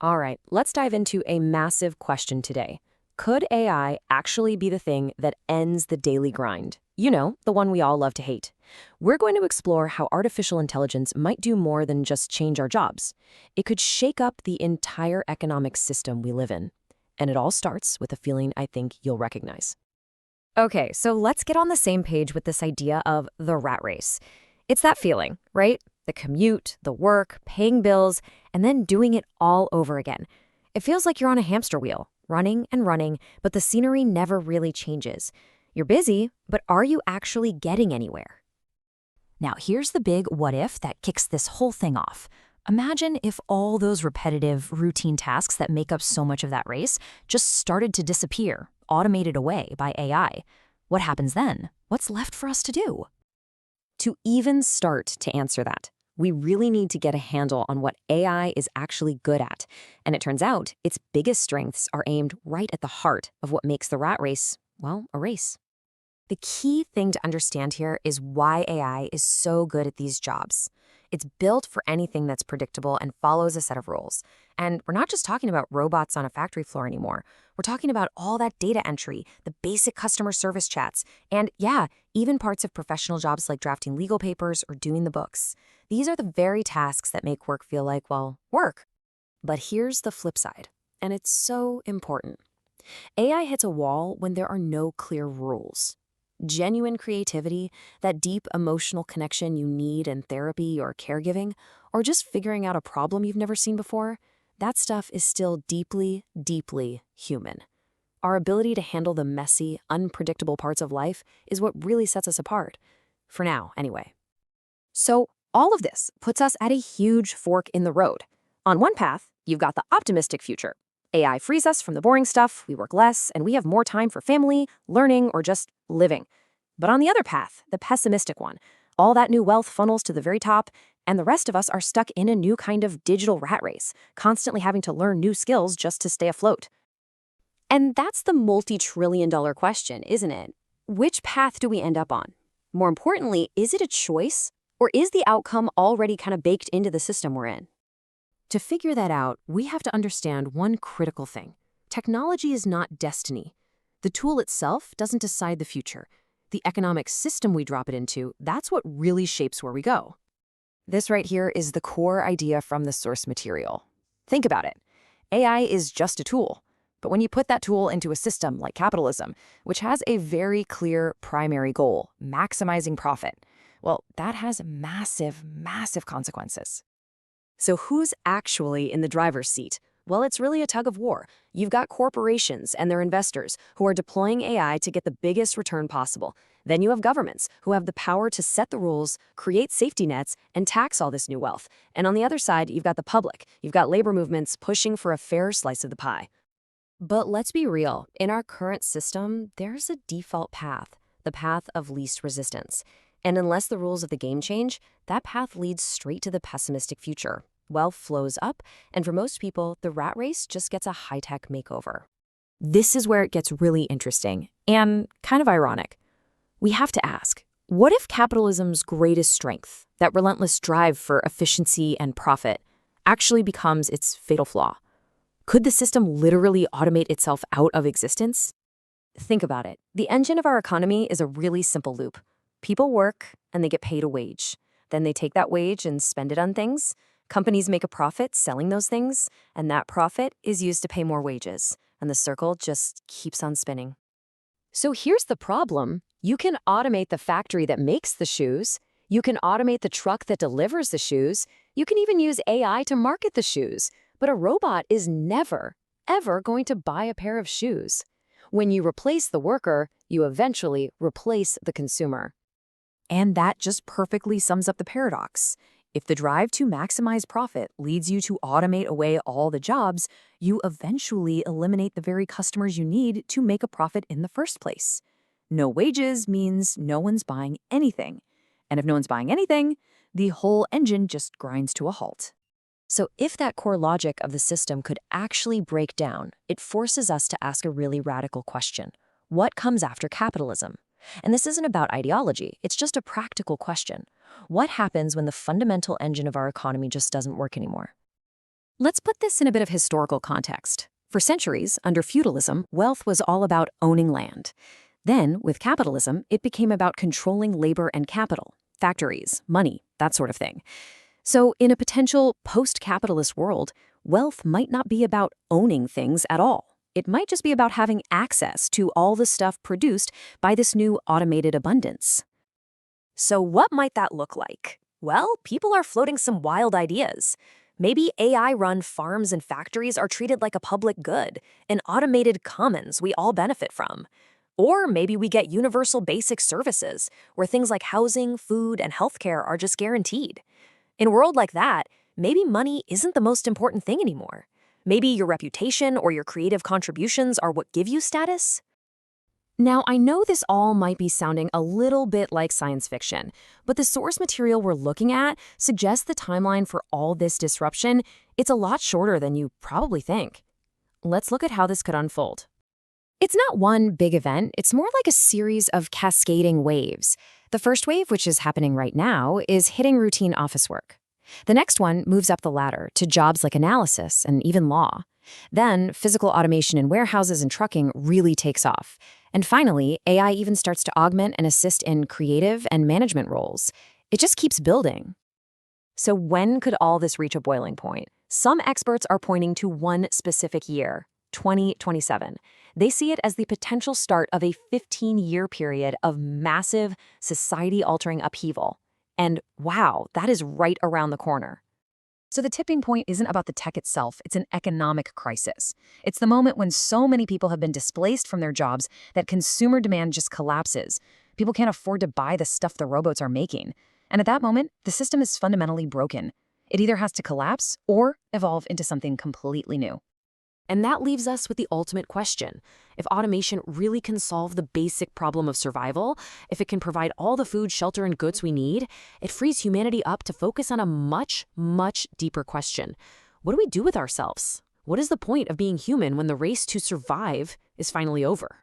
All right, let's dive into a massive question today. Could AI actually be the thing that ends the daily grind? You know, the one we all love to hate. We're going to explore how artificial intelligence might do more than just change our jobs. It could shake up the entire economic system we live in. And it all starts with a feeling I think you'll recognize. Okay, so let's get on the same page with this idea of the rat race. It's that feeling, right? The commute, the work, paying bills, and then doing it all over again. It feels like you're on a hamster wheel, running and running, but the scenery never really changes. You're busy, but are you actually getting anywhere? Now, here's the big what if that kicks this whole thing off. Imagine if all those repetitive, routine tasks that make up so much of that race just started to disappear, automated away by AI. What happens then? What's left for us to do? To even start to answer that, we really need to get a handle on what AI is actually good at. And it turns out its biggest strengths are aimed right at the heart of what makes the rat race, well, a race. The key thing to understand here is why AI is so good at these jobs. It's built for anything that's predictable and follows a set of rules. And we're not just talking about robots on a factory floor anymore. We're talking about all that data entry, the basic customer service chats, and yeah, even parts of professional jobs like drafting legal papers or doing the books. These are the very tasks that make work feel like, well, work. But here's the flip side, and it's so important. AI hits a wall when there are no clear rules. Genuine creativity, that deep emotional connection you need in therapy or caregiving, or just figuring out a problem you've never seen before, that stuff is still deeply, deeply human. Our ability to handle the messy, unpredictable parts of life is what really sets us apart. For now, anyway. So, all of this puts us at a huge fork in the road. On one path, you've got the optimistic future. AI frees us from the boring stuff, we work less, and we have more time for family, learning, or just living. But on the other path, the pessimistic one, all that new wealth funnels to the very top, and the rest of us are stuck in a new kind of digital rat race, constantly having to learn new skills just to stay afloat. And that's the multi-trillion-dollar question, isn't it? Which path do we end up on? More importantly, is it a choice, or is the outcome already kind of baked into the system we're in? To figure that out, we have to understand one critical thing. Technology is not destiny. The tool itself doesn't decide the future. The economic system we drop it into, that's what really shapes where we go. This right here is the core idea from the source material. Think about it. AI is just a tool. But when you put that tool into a system like capitalism, which has a very clear primary goal, maximizing profit, well, that has massive, massive consequences. So who's actually in the driver's seat? Well, it's really a tug of war. You've got corporations and their investors who are deploying AI to get the biggest return possible. Then you have governments who have the power to set the rules, create safety nets, and tax all this new wealth. And on the other side, you've got the public. You've got labor movements pushing for a fair slice of the pie. But let's be real. In our current system, there's a default path, the path of least resistance. And unless the rules of the game change, that path leads straight to the pessimistic future. Wealth flows up, and for most people, the rat race just gets a high-tech makeover. This is where it gets really interesting, and kind of ironic. We have to ask, what if capitalism's greatest strength, that relentless drive for efficiency and profit, actually becomes its fatal flaw? Could the system literally automate itself out of existence? Think about it. The engine of our economy is a really simple loop. People work, and they get paid a wage. Then they take that wage and spend it on things. Companies make a profit selling those things, and that profit is used to pay more wages. And the circle just keeps on spinning. So here's the problem. You can automate the factory that makes the shoes. You can automate the truck that delivers the shoes. You can even use AI to market the shoes. But a robot is never, ever going to buy a pair of shoes. When you replace the worker, you eventually replace the consumer. And that just perfectly sums up the paradox. If the drive to maximize profit leads you to automate away all the jobs, you eventually eliminate the very customers you need to make a profit in the first place. No wages means no one's buying anything. And if no one's buying anything, the whole engine just grinds to a halt. So if that core logic of the system could actually break down, it forces us to ask a really radical question. What comes after capitalism? And this isn't about ideology, it's just a practical question. What happens when the fundamental engine of our economy just doesn't work anymore? Let's put this in a bit of historical context. For centuries, under feudalism, wealth was all about owning land. Then, with capitalism, it became about controlling labor and capital, factories, money, that sort of thing. So, in a potential post-capitalist world, wealth might not be about owning things at all. It might just be about having access to all the stuff produced by this new automated abundance. So what might that look like? Well, people are floating some wild ideas. Maybe AI-run farms and factories are treated like a public good, an automated commons we all benefit from. Or maybe we get universal basic services, where things like housing, food, and healthcare are just guaranteed. In a world like that, maybe money isn't the most important thing anymore. Maybe your reputation or your creative contributions are what give you status? Now, I know this all might be sounding a little bit like science fiction, but the source material we're looking at suggests the timeline for all this disruption. It's a lot shorter than you probably think. Let's look at how this could unfold. It's not one big event, it's more like a series of cascading waves. The first wave, which is happening right now, is hitting routine office work. The next one moves up the ladder to jobs like analysis and even law. Then, physical automation in warehouses and trucking really takes off. And finally, AI even starts to augment and assist in creative and management roles. It just keeps building. So when could all this reach a boiling point? Some experts are pointing to one specific year, 2027. They see it as the potential start of a 15-year period of massive, society-altering upheaval. And wow, that is right around the corner. So the tipping point isn't about the tech itself, it's an economic crisis. It's the moment when so many people have been displaced from their jobs that consumer demand just collapses. People can't afford to buy the stuff the robots are making. And at that moment, the system is fundamentally broken. It either has to collapse or evolve into something completely new. And that leaves us with the ultimate question. If automation really can solve the basic problem of survival, if it can provide all the food, shelter, and goods we need, it frees humanity up to focus on a much, much deeper question. What do we do with ourselves? What is the point of being human when the race to survive is finally over?